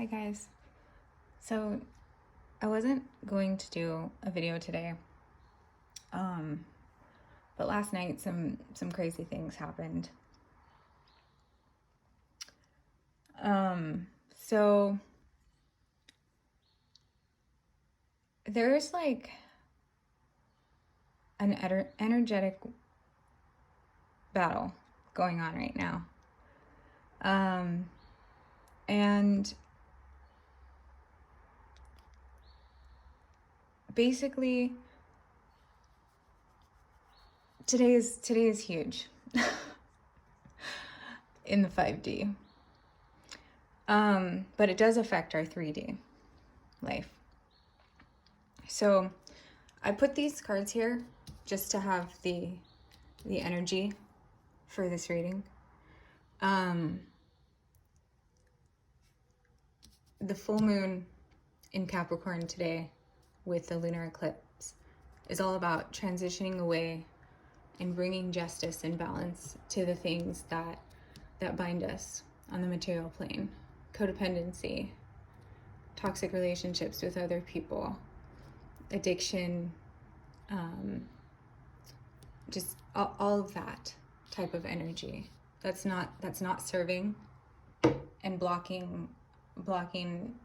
Hi guys. So I wasn't going to do a video today, but last night some crazy things happened. So there's like an energetic battle going on right now, and basically today is huge in the 5D. But it does affect our 3D life. So I put these cards here just to have the energy for this reading. The full moon in Capricorn today with the lunar eclipse is all about transitioning away and bringing justice and balance to the things that bind us on the material plane. Codependency, toxic relationships with other people, addiction, just all of that type of energy that's not serving and blocking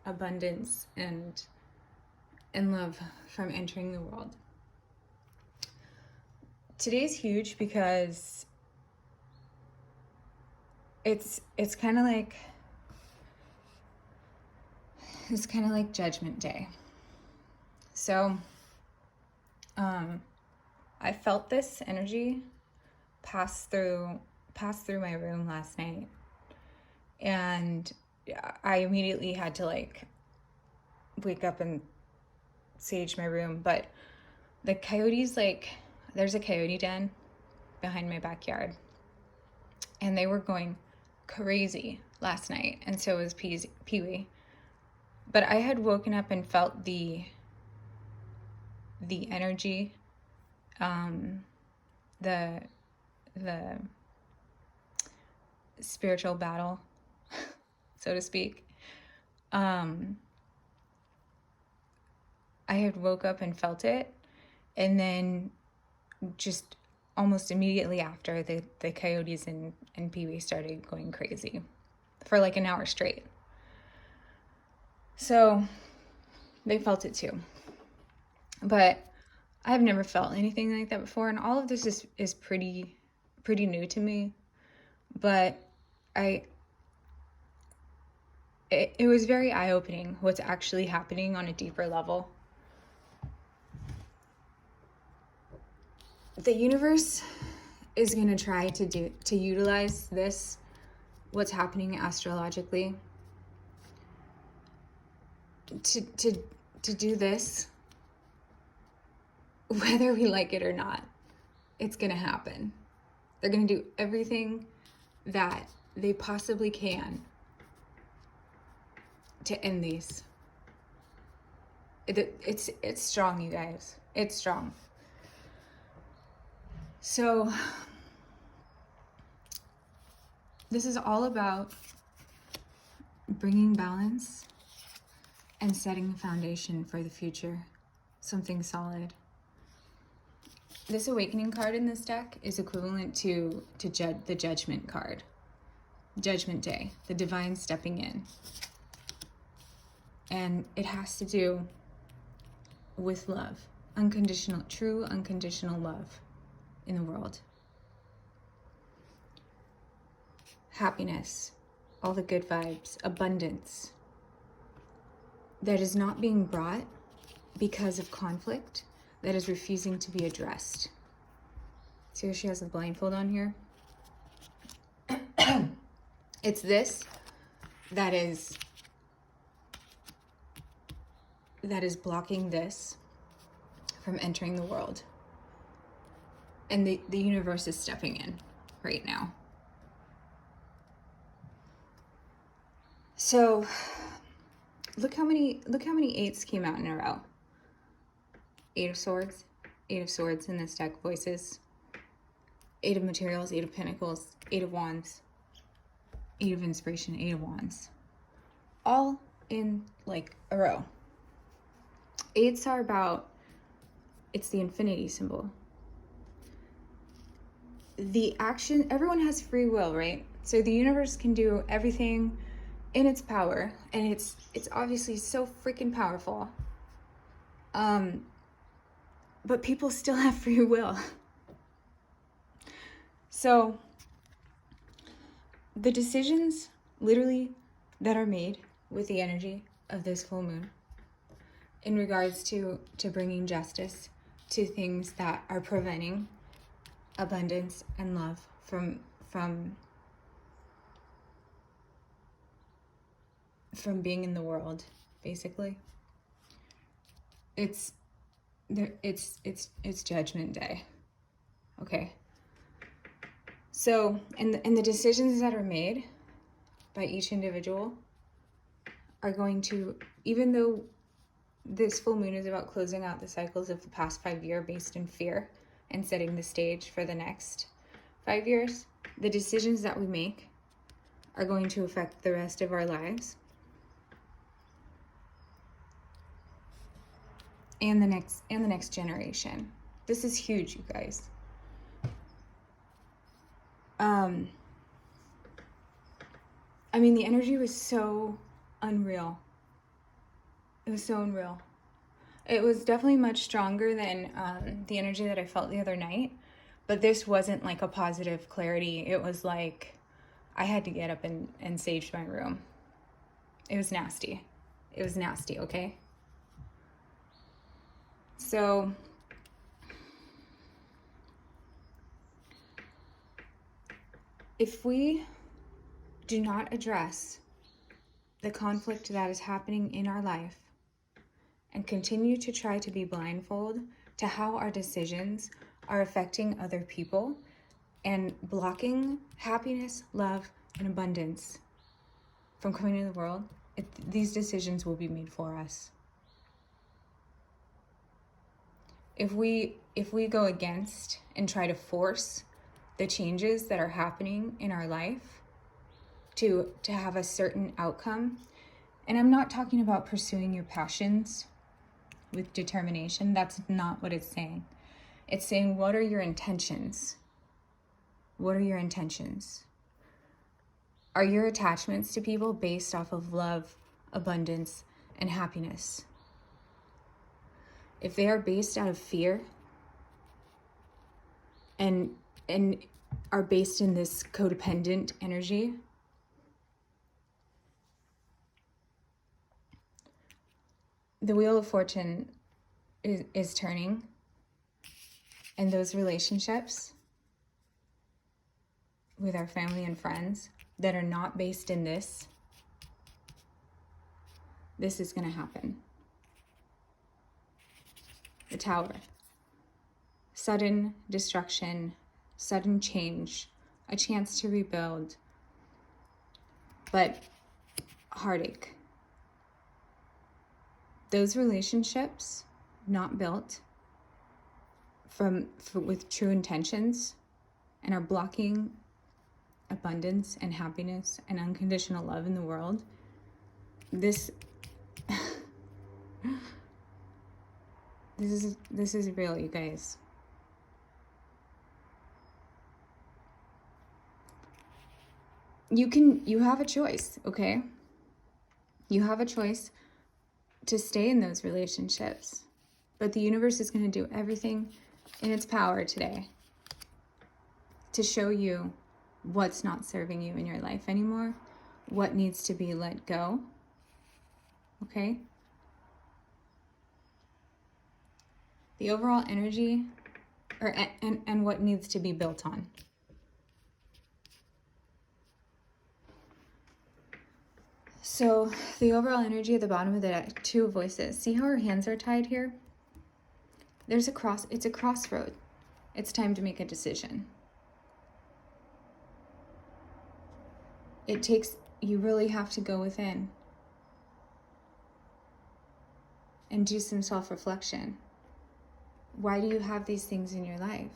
abundance and love from entering the world. Today's huge because it's kind of like Judgment Day. So I felt this energy pass through my room last night, and I immediately had to wake up and sage my room. But the coyotes, there's a coyote den behind my backyard, and they were going crazy last night, and so was Pee-wee. But I had woken up and felt the energy, the spiritual battle, so to speak. I had woke up and felt it, and then just almost immediately after, the coyotes and Pee-wee started going crazy for like an hour straight. So they felt it too. But I've never felt anything like that before, and all of this is pretty new to me. But it was very eye-opening what's actually happening on a deeper level. The universe is going to try to utilize this, what's happening astrologically, to do this, whether we like it or not. It's going to happen. They're going to do everything that they possibly can to end these. It's strong, you guys. It's strong. So this is all about bringing balance and setting a foundation for the future, something solid. This awakening card in this deck is equivalent to the Judgment card. Judgment Day, the divine stepping in. And it has to do with love, true unconditional love in the world. Happiness, all the good vibes, abundance that is not being brought because of conflict, that is refusing to be addressed. See how she has the blindfold on here? It's this that is blocking this from entering the world. And the universe is stepping in right now. So look how many eights came out in a row. 8 of Swords in this deck, voices. 8 of Materials, 8 of Pentacles, 8 of Wands, 8 of Inspiration, 8 of Wands. All in like a row. 8s are about, it's the infinity symbol. The action, everyone has free will, right? So the universe can do everything in its power, and it's obviously so freaking powerful. But people still have free will. So the decisions literally that are made with the energy of this full moon in regards to bringing justice to things that are preventing abundance and love from being in the world, basically. It's Judgment Day. Okay. So, and the decisions that are made by each individual are going to, even though this full moon is about closing out the cycles of the past 5 years based in fear and setting the stage for the next 5 years, the decisions that we make are going to affect the rest of our lives and the next generation. This is huge, you guys. I mean, the energy was so unreal. It was so unreal. It was definitely much stronger than the energy that I felt the other night. But this wasn't like a positive clarity. It was like I had to get up and sage my room. It was nasty. It was nasty, okay? So if we do not address the conflict that is happening in our life and continue to try to be blindfold to how our decisions are affecting other people and blocking happiness, love, and abundance from coming into the world, these decisions will be made for us. If we go against and try to force the changes that are happening in our life to have a certain outcome, and I'm not talking about pursuing your passions with determination. That's not what it's saying. It's saying, what are your intentions? What are your intentions? Are your attachments to people based off of love, abundance, and happiness? If they are based out of fear and are based in this codependent energy, the wheel of fortune is turning, and those relationships with our family and friends that are not based in this is going to happen. The Tower. Sudden destruction, sudden change, a chance to rebuild, but heartache. Those relationships not built with true intentions and are blocking abundance and happiness and unconditional love in the world, this is real, you guys. You have a choice, okay? You have a choice to stay in those relationships, but the universe is going to do everything in its power today to show you what's not serving you in your life anymore, what needs to be let go, okay? The overall energy and what needs to be built on. So the overall energy at the bottom of the deck, 2 of Voices. See how her hands are tied here? It's a crossroad. It's time to make a decision. You really have to go within and do some self-reflection. Why do you have these things in your life?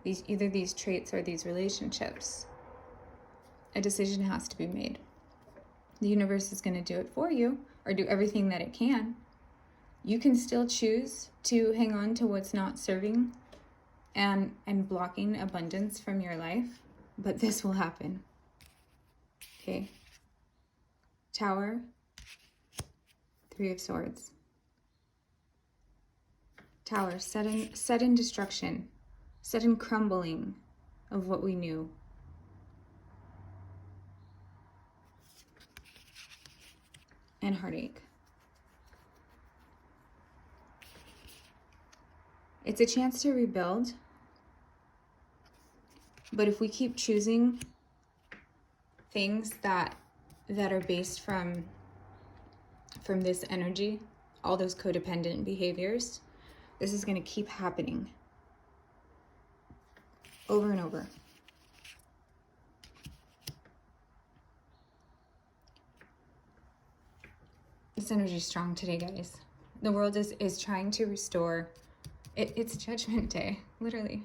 Either these traits or these relationships. A decision has to be made. The universe is going to do it for you, or do everything that it can. You can still choose to hang on to what's not serving and blocking abundance from your life, but this will happen. Okay. Tower, Three of Swords. Tower, sudden destruction, sudden crumbling of what we knew. And heartache. It's a chance to rebuild. But if we keep choosing things that are based from this energy, all those codependent behaviors, this is going to keep happening over and over. This energy is strong today, guys. The world is trying to restore. It's Judgment Day, literally.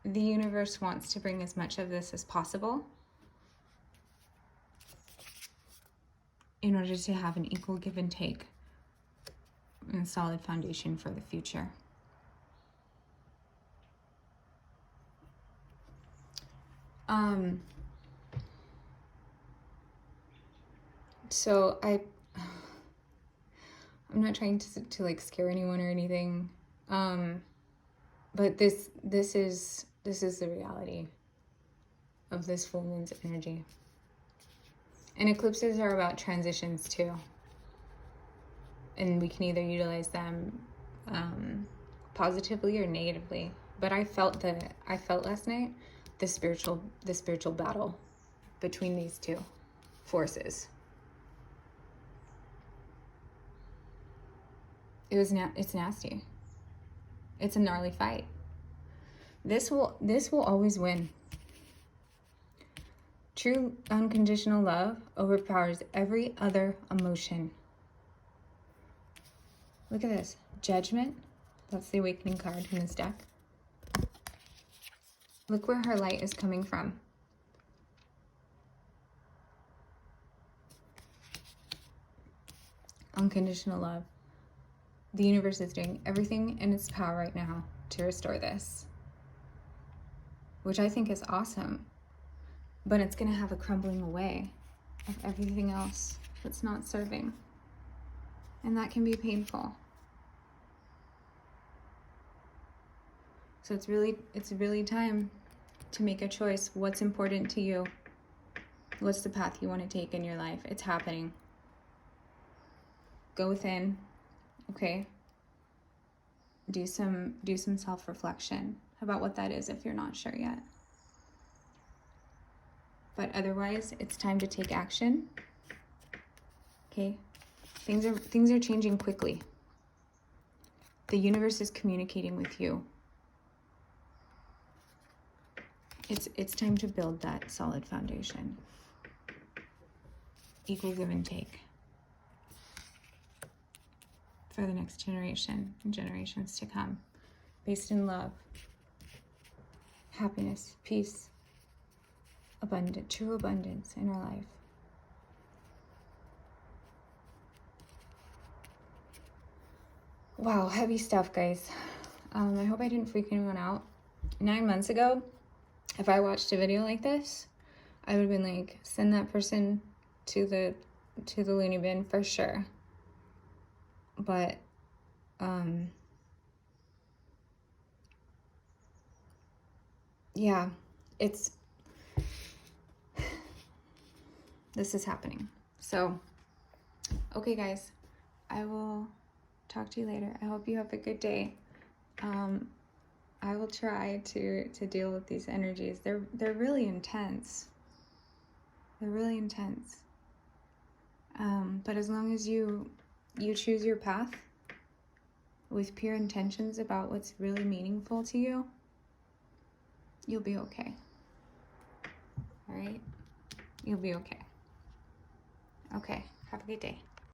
The universe wants to bring as much of this as possible in order to have an equal give and take and a solid foundation for the future. So I'm not trying to like scare anyone or anything, but this is the reality of this full moon's energy. And eclipses are about transitions too, and we can either utilize them positively or negatively. But I felt last night the spiritual battle between these two forces. It's nasty. It's a gnarly fight. This will always win. True unconditional love overpowers every other emotion. Look at this. Judgment. That's the awakening card in this deck. Look where her light is coming from. Unconditional love. The universe is doing everything in its power right now to restore this, which I think is awesome. But it's going to have a crumbling away of everything else that's not serving. And that can be painful. So it's really time to make a choice. What's important to you? What's the path you want to take in your life? It's happening. Go within. Okay. Do some self-reflection about what that is if you're not sure yet. But otherwise, it's time to take action. Okay? Things are changing quickly. The universe is communicating with you. It's time to build that solid foundation. Equal give and take. For the next generation and generations to come. Based in love, happiness, peace, true abundance in our life. Wow, heavy stuff, guys. I hope I didn't freak anyone out. 9 months ago, if I watched a video like this, I would have been like, send that person to the loony bin for sure. But yeah, this is happening. So, okay, guys, I will talk to you later. I hope you have a good day. I will try to deal with these energies. They're really intense. They're really intense. But as long as you choose your path with pure intentions about what's really meaningful to you, you'll be okay. All right? You'll be okay. Okay. Have a good day.